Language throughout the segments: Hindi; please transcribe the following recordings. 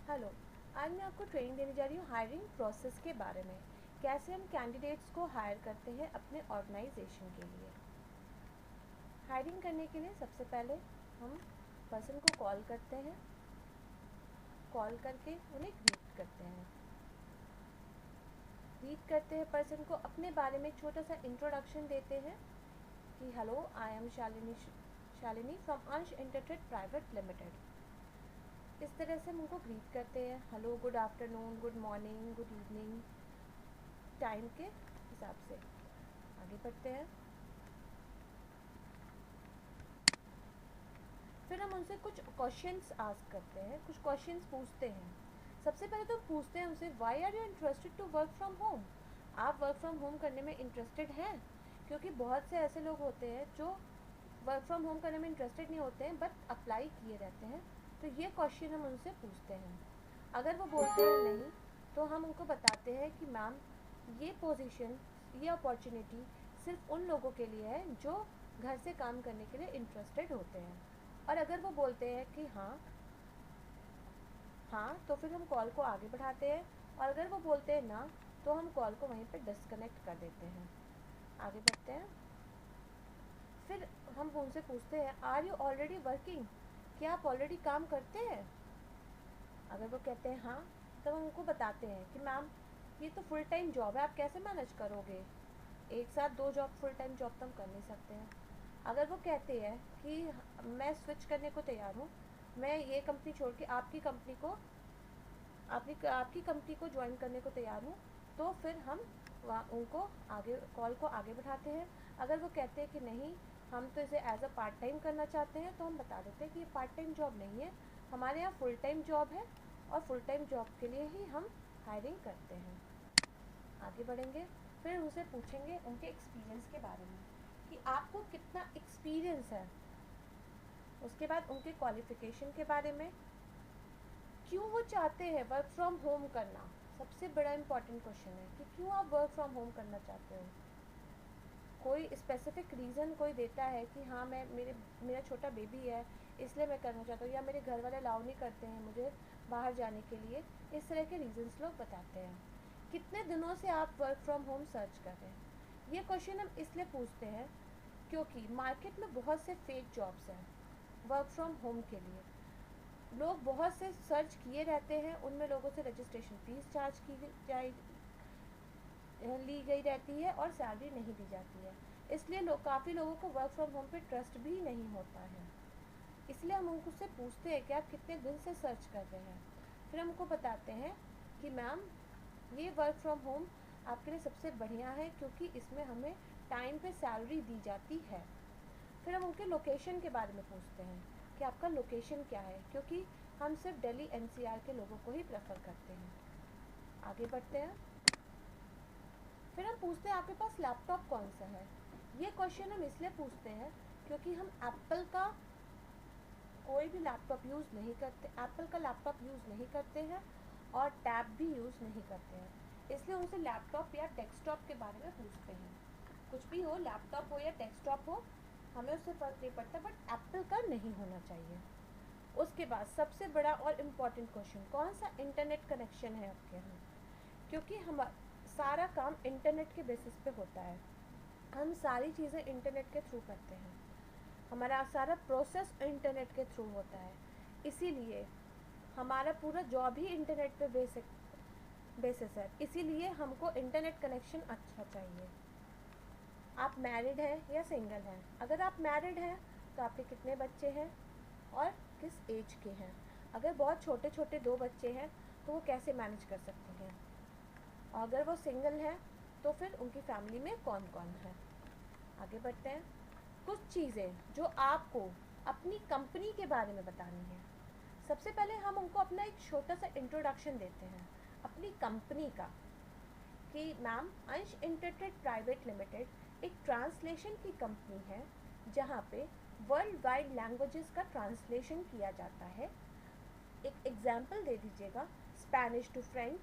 हेलो। आज मैं आपको ट्रेनिंग देने जा रही हूँ हायरिंग प्रोसेस के बारे में। कैसे हम कैंडिडेट्स को हायर करते हैं अपने ऑर्गेनाइजेशन के लिए। हायरिंग करने के लिए सबसे पहले हम पर्सन को कॉल करते हैं, कॉल करके उन्हें ग्रीट करते हैं पर्सन को, अपने बारे में छोटा सा इंट्रोडक्शन देते हैं कि hello, I am Shalini from अंश इंटरट्रेड प्राइवेट लिमिटेड। इस तरह से हम उनको ग्रीट करते हैं, hello, good afternoon, good morning, good evening, time के हिसाब से। आगे बढ़ते हैं। फिर हम उनसे कुछ क्वेश्चंस आस्क करते हैं, कुछ क्वेश्चंस पूछते हैं। सबसे पहले तो पूछते हैं उनसे, why are you interested to work from home? आप वर्क फ्रॉम होम करने में इंटरेस्टेड हैं? क्योंकि बहुत से ऐसे लोग होते हैं जो वर्क फ्रॉम होम करने में इंटरेस्टेड नहीं होते हैं बट अप्लाई किए रहते हैं। तो ये क्वेश्चन हम उनसे पूछते हैं। अगर वो बोलते हैं नहीं, तो हम उनको बताते हैं कि मैम, ये पोजीशन, ये अपॉर्चुनिटी सिर्फ उन लोगों के लिए है जो घर से काम करने के लिए इंटरेस्टेड होते हैं। और अगर वो बोलते हैं कि हाँ, तो फिर हम कॉल को आगे बढ़ाते हैं। और अगर वो बोलते हैं ना, तो हम कॉल को वहीं पर डिस्कनेक्ट कर देते हैं। आगे बढ़ते हैं। फिर हम उनसे पूछते हैं, आर यू ऑलरेडी वर्किंग? क्या आप ऑलरेडी काम करते हैं? अगर वो कहते हैं हाँ, तब हम उनको बताते हैं कि मैम, ये तो फुल टाइम जॉब है, आप कैसे मैनेज करोगे? एक साथ 2 जॉब, फुल टाइम जॉब तो हम कर नहीं सकते हैं। अगर वो कहते हैं कि मैं स्विच करने को तैयार हूँ, मैं ये कंपनी छोड़ के आपकी कंपनी को ज्वाइन करने को तैयार हूँ, तो फिर हम उनको कॉल को आगे बढ़ाते हैं। अगर वो कहते हैं कि नहीं, हम तो इसे एज अ पार्ट टाइम करना चाहते हैं, तो हम बता देते हैं कि ये पार्ट टाइम जॉब नहीं है, हमारे यहाँ फुल टाइम जॉब है और फुल टाइम जॉब के लिए ही हम हायरिंग करते हैं। आगे बढ़ेंगे। फिर उनसे पूछेंगे उनके एक्सपीरियंस के बारे में कि आपको कितना एक्सपीरियंस है। उसके बाद उनके क्वालिफ़िकेशन के बारे में, क्यों वो चाहते हैं वर्क फ्रॉम होम करना। सबसे बड़ा इम्पॉर्टेंट क्वेश्चन है कि क्यों आप वर्क फ्रॉम होम करना चाहते हो। कोई स्पेसिफिक रीज़न कोई देता है कि हाँ, मेरा छोटा बेबी है इसलिए मैं करना चाहता हूँ, या मेरे घर वाले अलाउ नहीं करते हैं मुझे बाहर जाने के लिए। इस तरह के रीज़न्स लोग बताते हैं। कितने दिनों से आप वर्क फ्रॉम होम सर्च कर रहे हैं। ये क्वेश्चन हम इसलिए पूछते हैं क्योंकि मार्केट में बहुत से फेक जॉब्स हैं वर्क फ्रॉम होम के लिए। लोग बहुत से सर्च किए रहते हैं, उनमें लोगों से रजिस्ट्रेशन फीस चार्ज ली गई रहती है और सैलरी नहीं दी जाती है। इसलिए काफ़ी लोगों को वर्क फ्रॉम होम पे ट्रस्ट भी नहीं होता है। इसलिए हम उनसे पूछते हैं कि आप कितने दिन से सर्च कर रहे हैं। फिर हम उनको बताते हैं कि मैम, ये वर्क फ्रॉम होम आपके लिए सबसे बढ़िया है क्योंकि इसमें हमें टाइम पे सैलरी दी जाती है। फिर हम उनके लोकेशन के बारे में पूछते हैं कि आपका लोकेशन क्या है, क्योंकि हम सिर्फ दिल्ली NCR के लोगों को ही प्रेफर करते हैं। आगे बढ़ते हैं। फिर हम पूछते हैं आपके पास लैपटॉप कौन सा है। ये क्वेश्चन हम इसलिए पूछते हैं क्योंकि हम एप्पल का कोई भी लैपटॉप यूज़ नहीं करते, एप्पल का लैपटॉप यूज़ नहीं करते हैं और टैब भी यूज़ नहीं करते हैं। इसलिए उनसे लैपटॉप या डेस्कटॉप के बारे में पूछते हैं। कुछ भी हो, लैपटॉप हो या डेस्कटॉप हो, हमें उससे फ़र्क नहीं पड़ता, बट एप्पल का नहीं होना चाहिए। उसके बाद सबसे बड़ा और इम्पॉर्टेंट क्वेश्चन, कौन सा इंटरनेट कनेक्शन है आपके यहाँ, क्योंकि हम सारा काम इंटरनेट के बेसिस पे होता है। हम सारी चीज़ें इंटरनेट के थ्रू करते हैं, हमारा सारा प्रोसेस इंटरनेट के थ्रू होता है। इसीलिए हमारा पूरा जॉब ही इंटरनेट पे बेसिस है। इसीलिए हमको इंटरनेट कनेक्शन अच्छा चाहिए। आप मैरिड हैं या सिंगल हैं? अगर आप मैरिड हैं तो आपके कितने बच्चे हैं और किस एज के हैं? अगर बहुत छोटे छोटे 2 बच्चे हैं तो वो कैसे मैनेज कर सकती हैं? और अगर वो सिंगल हैं तो फिर उनकी फैमिली में कौन कौन है? आगे बढ़ते हैं। कुछ चीज़ें जो आपको अपनी कंपनी के बारे में बतानी है। सबसे पहले हम उनको अपना एक छोटा सा इंट्रोडक्शन देते हैं अपनी कंपनी का, कि ma'am, Ansh Intertrade private limited एक ट्रांसलेशन की कंपनी है जहाँ पे वर्ल्ड वाइड लैंग्वेजेस का ट्रांसलेशन किया जाता है। एक एग्जाम्पल दे दीजिएगा, Spanish to French,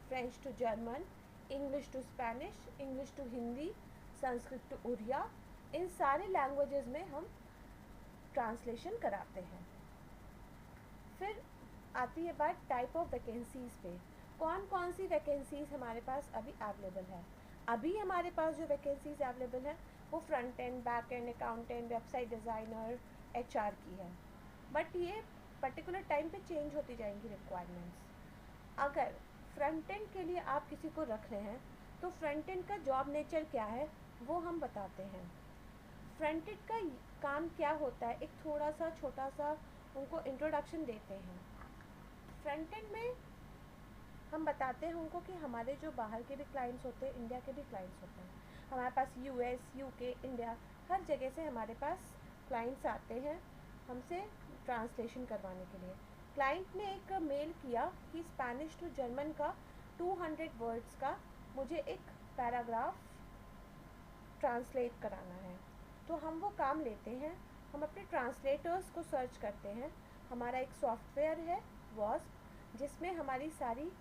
French to German, English to Spanish, English to Hindi, Sanskrit to Odia, इन सारे लैंग्वेजेस में हम ट्रांसलेशन कराते हैं। फिर आती है बात टाइप ऑफ वैकेंसीज़ पे। कौन कौन सी वैकेंसीज़ हमारे पास अभी अवेलेबल है। अभी हमारे पास जो वैकेंसीज़ अवेलेबल है वो front end, back and, accountant, website designer, HR की है। बट ये पर्टिकुलर टाइम पे चेंज होती जाएंगी रिक्वायरमेंट्स। अगर फ्रंट एंड के लिए आप किसी को रख रहे हैं तो फ्रंट एंड का जॉब नेचर क्या है वो हम बताते हैं। फ्रंट एंड का काम क्या होता है, एक थोड़ा सा छोटा सा उनको इंट्रोडक्शन देते हैं। फ्रंट एंड में हम बताते हैं उनको कि हमारे जो बाहर के भी क्लाइंट्स होते हैं, इंडिया के भी क्लाइंट्स होते हैं, हमारे पास यूएस, यूके, इंडिया, हर जगह से हमारे पास क्लाइंट्स आते हैं हमसे ट्रांसलेशन करवाने के लिए। क्लाइंट ने एक मेल किया कि स्पेनिश टू जर्मन का 200 वर्ड्स का मुझे एक पैराग्राफ ट्रांसलेट कराना है। तो हम वो काम लेते हैं, हम अपने ट्रांसलेटर्स को सर्च करते हैं। हमारा एक सॉफ्टवेयर है वॉस्प, जिसमें हमारी सारी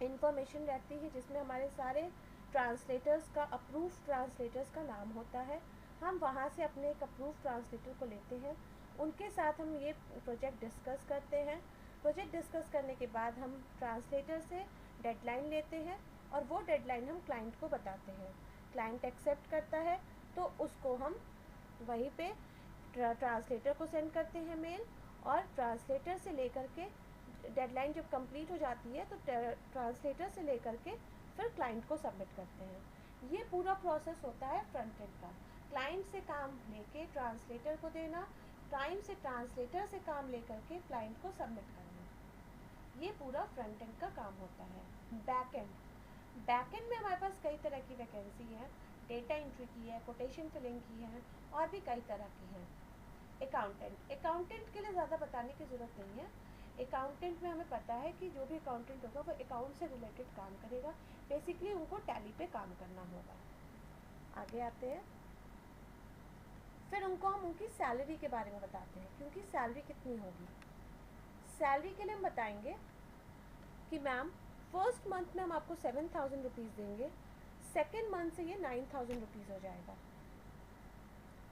इंफॉर्मेशन रहती है, जिसमें हमारे सारे ट्रांसलेटर्स का, अप्रूव ट्रांसलेटर्स का नाम होता है। हम वहाँ से अपने एक अप्रूव ट्रांसलेटर को लेते हैं, उनके साथ हम ये प्रोजेक्ट डिस्कस करते हैं। प्रोजेक्ट डिस्कस करने के बाद हम ट्रांसलेटर से डेडलाइन लेते हैं और वो डेडलाइन हम क्लाइंट को बताते हैं। क्लाइंट एक्सेप्ट करता है तो उसको हम वहीं पे ट्रांसलेटर को सेंड करते हैं मेल, और ट्रांसलेटर से लेकर के डेडलाइन जब कंप्लीट हो जाती है तो ट्रांसलेटर से लेकर के फिर क्लाइंट को सबमिट करते हैं। ये पूरा प्रोसेस होता है फ्रंट एंड का। क्लाइंट से काम लेके ट्रांसलेटर को देना, टाइम से ट्रांसलेटर से काम लेकर के क्लाइंट को सबमिट करना, ये पूरा फ्रंट एंड का काम होता है। बैक एंड, बैक एंड में हमारे पास कई तरह की वैकेंसी है। डेटा एंट्री की है, कोटेशन फिलिंग की है, और भी कई तरह की हैं। अकाउंटेंट, अकाउंटेंट के लिए ज़्यादा बताने की ज़रूरत नहीं है। अकाउंटेंट में हमें पता है कि जो भी अकाउंटेंट होगा वो अकाउंट से रिलेटेड काम करेगा। बेसिकली उनको टैली पे काम करना होगा। आगे आते हैं, फिर उनको हम उनकी सैलरी के बारे में बताते हैं, क्योंकि सैलरी कितनी होगी। सैलरी के लिए हम बताएंगे कि मैम फर्स्ट मंथ में हम आपको 7,000 रुपीज़ देंगे, सेकेंड मंथ से ये 9,000 रुपीज़ हो जाएगा।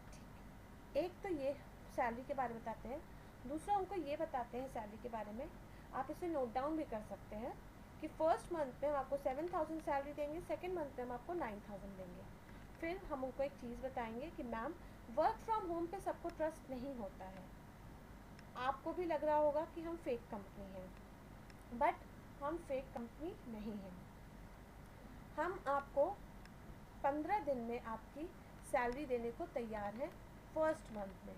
ठीक, एक तो ये सैलरी के बारे में बताते हैं। दूसरा उनको ये बताते हैं सैलरी के बारे में, आप इसे नोट डाउन भी कर सकते हैं कि फर्स्ट मंथ में हम आपको 7,000 सैलरी देंगे, सेकेंड मंथ में हम आपको 9,000 देंगे। फिर हम उनको एक चीज़ बताएंगे कि मैम वर्क फ्रॉम होम पे सबको ट्रस्ट नहीं होता है। आपको भी लग रहा होगा कि हम फेक कंपनी हैं, बट हम फेक कंपनी नहीं हैं। हम आपको 15 दिन में आपकी सैलरी देने को तैयार हैं फर्स्ट मंथ में।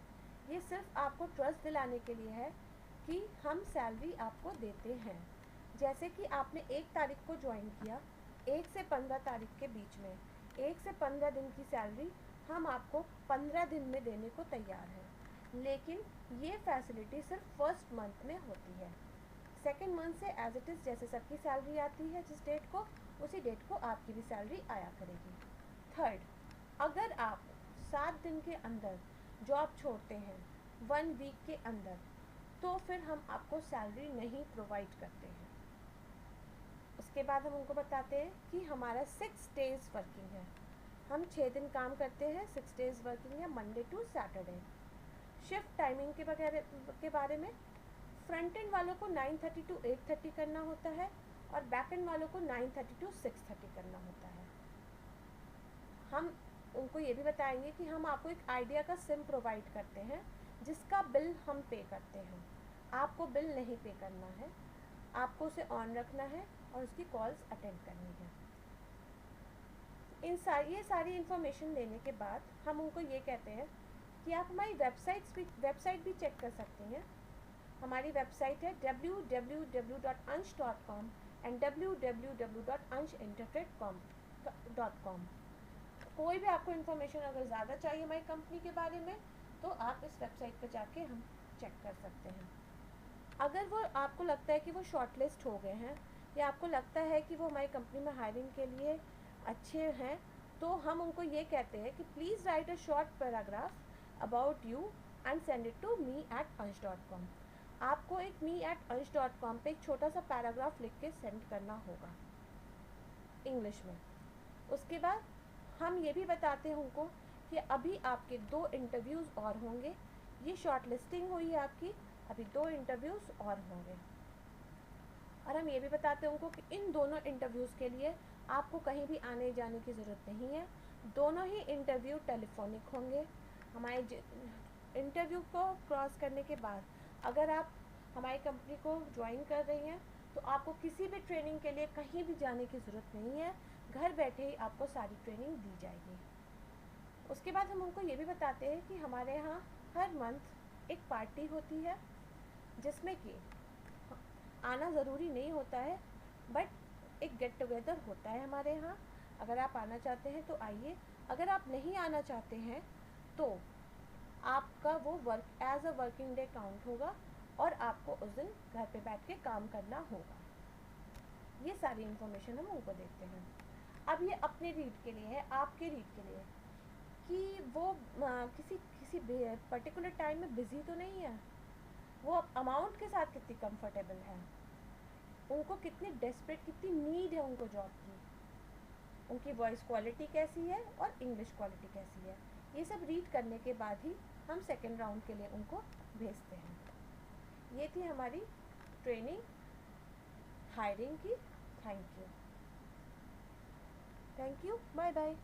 ये सिर्फ आपको ट्रस्ट दिलाने के लिए है कि हम सैलरी आपको देते हैं। जैसे कि आपने 1 तारीख को ज्वाइन किया, 1 से 15 तारीख के बीच में 1 से 15 दिन की सैलरी हम आपको 15 दिन में देने को तैयार हैं। लेकिन ये फैसिलिटी सिर्फ फर्स्ट मंथ में होती है। सेकेंड मंथ से एज इट इज़ जैसे सबकी सैलरी आती है जिस डेट को, उसी डेट को आपकी भी सैलरी आया करेगी। थर्ड, अगर आप 7 दिन के अंदर जॉब छोड़ते हैं, 1 वीक के अंदर, तो फिर हम आपको सैलरी नहीं प्रोवाइड करते हैं। उसके बाद हम उनको बताते हैं कि हमारा 6 डेज़ वर्किंग है, हम 6 दिन काम करते हैं, 6 डेज़ वर्किंग है, Monday to Saturday. Shift timing के बारे में, फ्रंट एंड वालों को 9:30 टू 8:30 करना होता है, और बैक एंड वालों को 9:30 टू 6:30 करना होता है। हम उनको ये भी बताएंगे कि हम आपको एक आइडिया का सिम प्रोवाइड करते हैं जिसका बिल हम पे करते हैं। आपको बिल नहीं पे करना है, आपको उसे ऑन रखना है और उसकी कॉल्स अटेंड करनी है। ये सारी इन्फॉर्मेशन देने के बाद हम उनको ये कहते हैं कि आप हमारी वेबसाइट भी चेक कर सकते हैं। हमारी वेबसाइट है www.ansh.com एंड www.anshinterpret.com। कोई भी आपको इन्फॉर्मेशन अगर ज़्यादा चाहिए हमारी कंपनी के बारे में तो आप इस वेबसाइट पर जाके हम चेक कर सकते हैं। अगर वो आपको लगता है कि वो शॉर्टलिस्ट हो गए हैं, या आपको लगता है कि वो हमारी कंपनी में हायरिंग के लिए अच्छे हैं, तो हम उनको ये कहते हैं कि please write a short paragraph about you and send it to me@ansh.com। आपको एक me@ansh.com पे एक छोटा सा पैराग्राफ लिख के सेंड करना होगा इंग्लिश में। उसके बाद हम ये भी बताते हैं उनको कि अभी आपके 2 इंटरव्यूज़ और होंगे। ये शॉर्ट लिस्टिंग हुई है आपकी, अभी 2 इंटरव्यूज़ और होंगे। और हम ये भी बताते हैं उनको कि इन दोनों इंटरव्यूज़ के लिए आपको कहीं भी आने जाने की ज़रूरत नहीं है। दोनों ही इंटरव्यू टेलीफोनिक होंगे। हमारे इंटरव्यू को क्रॉस करने के बाद अगर आप हमारी कंपनी को ज्वाइन कर रही हैं तो आपको किसी भी ट्रेनिंग के लिए कहीं भी जाने की ज़रूरत नहीं है। घर बैठे ही आपको सारी ट्रेनिंग दी जाएगी। उसके बाद हम उनको ये भी बताते हैं कि हमारे यहाँ हर मंथ एक पार्टी होती है जिसमें कि आना ज़रूरी नहीं होता है, बट एक गेट टुगेदर होता है हमारे यहाँ। अगर आप आना चाहते हैं तो आइए, अगर आप नहीं आना चाहते हैं तो आपका वो work as a working day count होगा और आपको उस दिन घर पे बैठ के काम करना होगा। ये सारी इन्फॉर्मेशन हम उनको देते हैं। अब ये अपने रीड के लिए है, आपके रीड के लिए, कि वो किसी पर्टिकुलर टाइम में बिज़ी तो नहीं है, वो अमाउंट के साथ कितनी कंफर्टेबल है, उनको कितनी डेस्परेट, कितनी नीड है उनको जॉब की, उनकी वॉइस क्वालिटी कैसी है और इंग्लिश क्वालिटी कैसी है। ये सब रीड करने के बाद ही हम सेकेंड राउंड के लिए उनको भेजते हैं। ये थी हमारी ट्रेनिंग हायरिंग की। Thank you, bye bye.